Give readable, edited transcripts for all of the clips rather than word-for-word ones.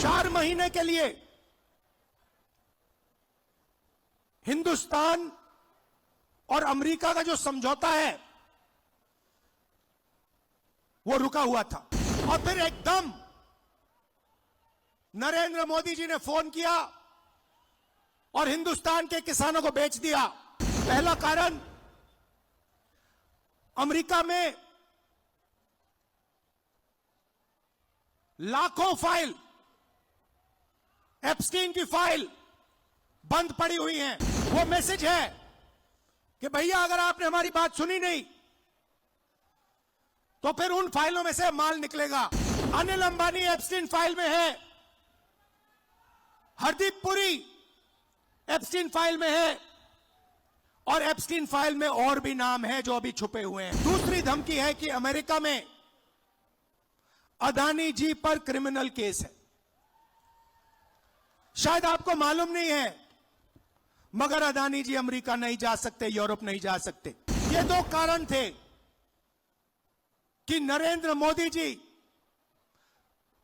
4 महीने के लिए हिंदुस्तान और अमेरिका का जो समझौता है वो रुका हुआ था और फिर एकदम नरेंद्र मोदी जी ने फोन किया और हिंदुस्तान के किसानों को बेच दिया। पहला कारण, अमेरिका में लाखों फाइल, एप्स्टीन की फाइल बंद पड़ी हुई हैं। वो मैसेज है कि भैया अगर आपने हमारी बात सुनी नहीं तो फिर उन फाइलों में से माल निकलेगा। अनिल अंबानी एप्स्टीन फाइल में है, हरदीप पुरी एप्स्टीन फाइल में है और एप्स्टीन फाइल में और भी नाम है जो अभी छुपे हुए हैं। दूसरी धमकी है कि अमेरिका में अदानी जी पर क्रिमिनल केस है। शायद आपको मालूम नहीं है मगर अदानी जी अमेरिका नहीं जा सकते, यूरोप नहीं जा सकते। ये 2 कारण थे कि नरेंद्र मोदी जी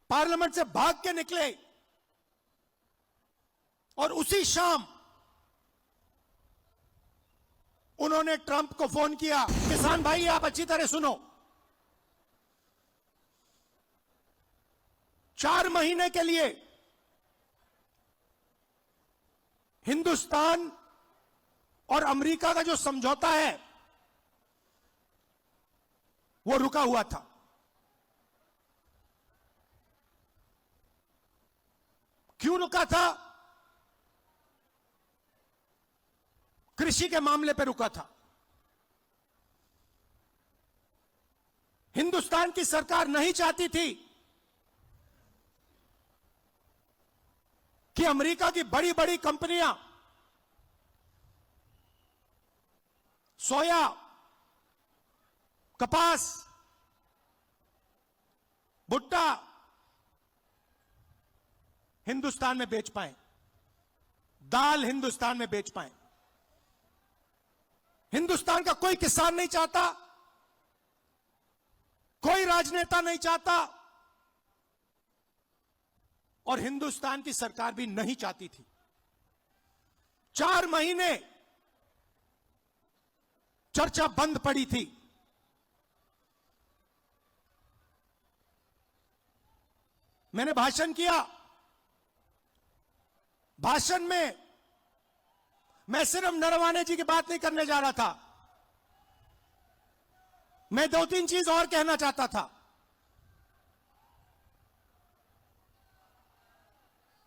पार्लियामेंट से भाग के निकले और उसी शाम उन्होंने ट्रंप को फोन किया। किसान भाई आप अच्छी तरह सुनो, 4 महीने के लिए हिंदुस्तान और अमेरिका का जो समझौता है वो रुका हुआ था। क्यों रुका था? कृषि के मामले पर रुका था। हिंदुस्तान की सरकार नहीं चाहती थी कि अमेरिका की बड़ी बड़ी कंपनियां सोया, कपास, भुट्टा हिंदुस्तान में बेच पाए, दाल हिंदुस्तान में बेच पाए। हिंदुस्तान का कोई किसान नहीं चाहता, कोई राजनेता नहीं चाहता और हिंदुस्तान की सरकार भी नहीं चाहती थी। 4 महीने चर्चा बंद पड़ी थी। मैंने भाषण किया। भाषण में मैं सिर्फ नरवाने जी की बात नहीं करने जा रहा था, मैं 2-3 चीज और कहना चाहता था।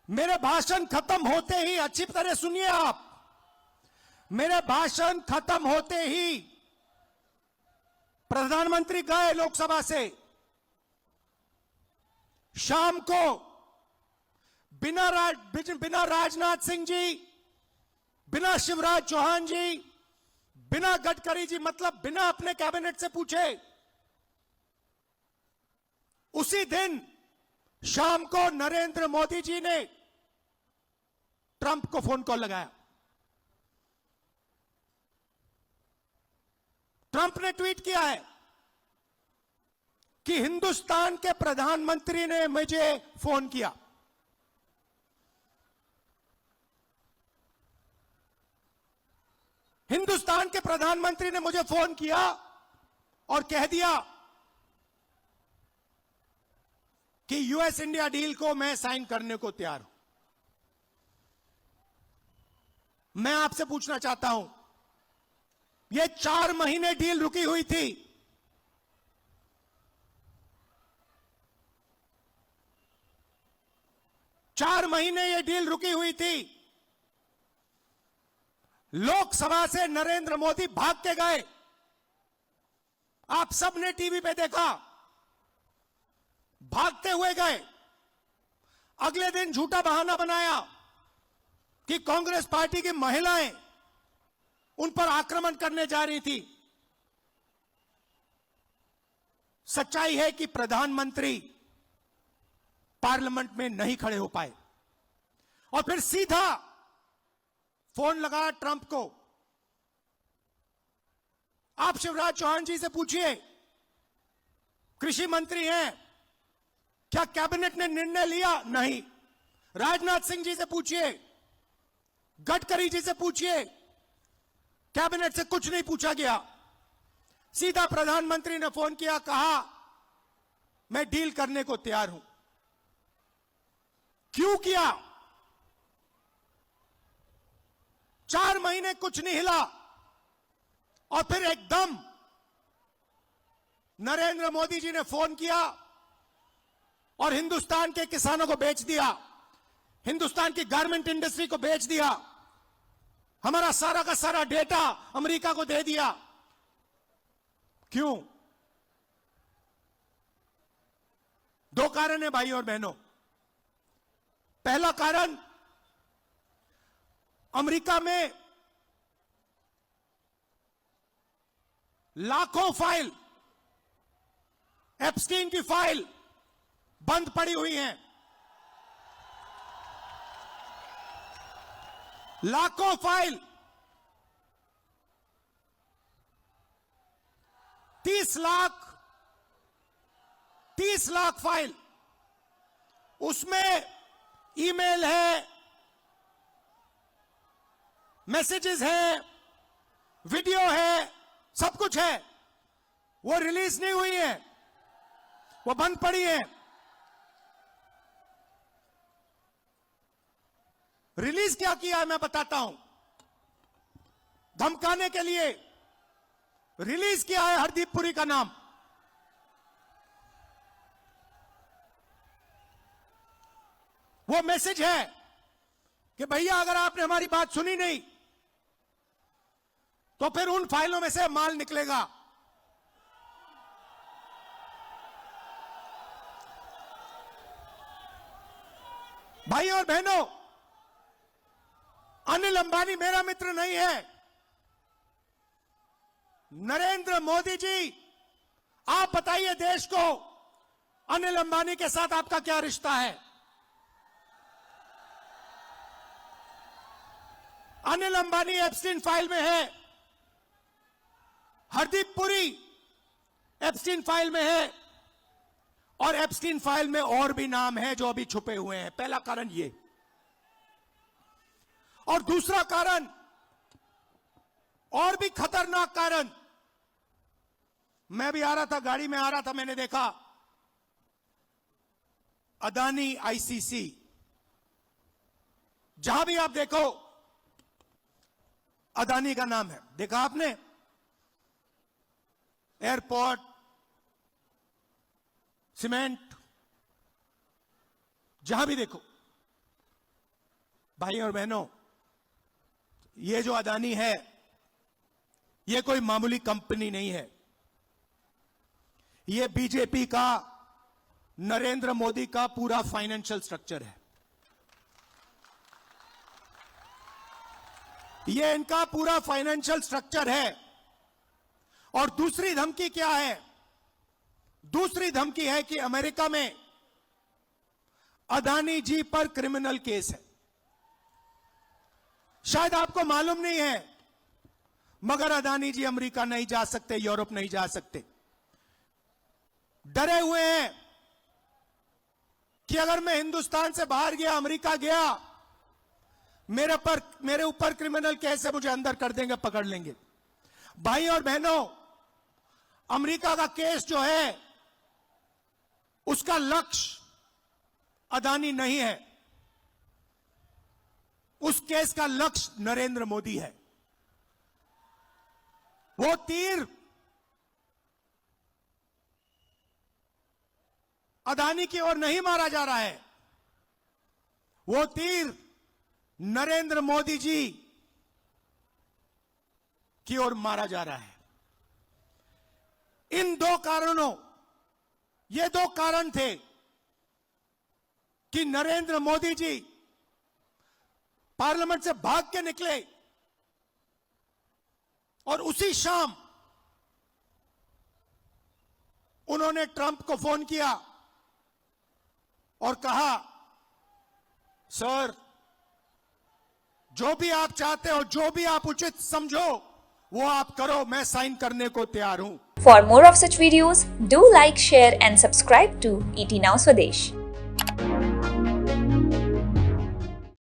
मेरे भाषण खत्म होते ही, अच्छी तरह सुनिए आप, मेरे भाषण खत्म होते ही प्रधानमंत्री गए लोकसभा से। शाम को बिना राजनाथ सिंह जी, बिना शिवराज चौहान जी, बिना गडकरी जी, मतलब बिना अपने कैबिनेट से पूछे, उसी दिन शाम को नरेंद्र मोदी जी ने ट्रंप को फोन कॉल लगाया। ट्रंप ने ट्वीट किया है कि हिंदुस्तान के प्रधानमंत्री ने मुझे फोन किया। हिंदुस्तान के प्रधानमंत्री ने मुझे फोन किया और कह दिया कि यूएस इंडिया डील को मैं साइन करने को तैयार हूं। मैं आपसे पूछना चाहता हूं, यह 4 महीने डील रुकी हुई थी। चार महीने यह डील रुकी हुई थी। लोकसभा से नरेंद्र मोदी भाग के गए। आप सबने टीवी पे देखा, भागते हुए गए। अगले दिन झूठा बहाना बनाया कि कांग्रेस पार्टी की महिलाएं उन पर आक्रमण करने जा रही थी। सच्चाई है कि प्रधानमंत्री पार्लियामेंट में नहीं खड़े हो पाए और फिर सीधा फोन लगाया ट्रंप को। आप शिवराज चौहान जी से पूछिए, कृषि मंत्री हैं, क्या कैबिनेट ने निर्णय लिया? नहीं। राजनाथ सिंह जी से पूछिए, गडकरी जी से पूछिए, कैबिनेट से कुछ नहीं पूछा गया। सीधा प्रधानमंत्री ने फोन किया, कहा मैं डील करने को तैयार हूं। क्यों किया? 4 महीने कुछ नहीं हिला और फिर एकदम नरेंद्र मोदी जी ने फोन किया और हिंदुस्तान के किसानों को बेच दिया, हिंदुस्तान की गारमेंट इंडस्ट्री को बेच दिया, हमारा सारा का सारा डेटा अमेरिका को दे दिया। क्यों? 2 कारण है भाई और बहनों। पहला कारण, अमेरिका में लाखों फाइल, एप्स्टीन की फाइल बंद पड़ी हुई हैं। लाखों फाइल, 30 लाख फाइल, उसमें ईमेल है, मैसेजेस हैं, वीडियो है, सब कुछ है। वो रिलीज नहीं हुई है, वो बंद पड़ी है। रिलीज क्या किया है मैं बताता हूं। धमकाने के लिए रिलीज किया है हरदीप पुरी का नाम। वो मैसेज है कि भैया अगर आपने हमारी बात सुनी नहीं तो फिर उन फाइलों में से माल निकलेगा। भाई और बहनों, अनिल अंबानी मेरा मित्र नहीं है। नरेंद्र मोदी जी, आप बताइए देश को, अनिल अंबानी के साथ आपका क्या रिश्ता है? अनिल अंबानी एप्स्टीन फाइल में है, हरदीप पुरी एप्स्टीन फाइल में है, और एप्स्टीन फाइल में और भी नाम है जो अभी छुपे हुए हैं। पहला कारण ये। और दूसरा कारण, और भी खतरनाक कारण, मैं भी आ रहा था, गाड़ी में आ रहा था, मैंने देखा अदानी आईसीसी, जहां भी आप देखो अदानी का नाम है। देखा आपने? एयरपोर्ट, सीमेंट, जहां भी देखो। भाई और बहनों, ये जो अदानी है, ये कोई मामूली कंपनी नहीं है। ये बीजेपी का, नरेंद्र मोदी का पूरा फाइनेंशियल स्ट्रक्चर है। ये इनका पूरा फाइनेंशियल स्ट्रक्चर है। और दूसरी धमकी क्या है? दूसरी धमकी है कि अमेरिका में अदानी जी पर क्रिमिनल केस है। शायद आपको मालूम नहीं है, मगर अदानी जी अमेरिका नहीं जा सकते, यूरोप नहीं जा सकते। डरे हुए हैं कि अगर मैं हिंदुस्तान से बाहर गया, अमेरिका गया, मेरे ऊपर क्रिमिनल केस है, मुझे अंदर कर देंगे, पकड़ लेंगे। भाई और बहनों, अमेरिका का केस जो है, उसका लक्ष्य अदानी नहीं है। उस केस का लक्ष्य नरेंद्र मोदी है। वो तीर अदानी की ओर नहीं मारा जा रहा है, वो तीर नरेंद्र मोदी जी की ओर मारा जा रहा है। इन 2 कारणों, ये 2 कारण थे कि नरेंद्र मोदी जी पार्लियामेंट से भाग के निकले और उसी शाम उन्होंने ट्रंप को फोन किया और कहा, सर, जो भी आप चाहते हो, जो भी आप उचित समझो, वो आप करो, मैं साइन करने को तैयार हूं। For more of such videos, do like, share and subscribe to ET Now Swadesh.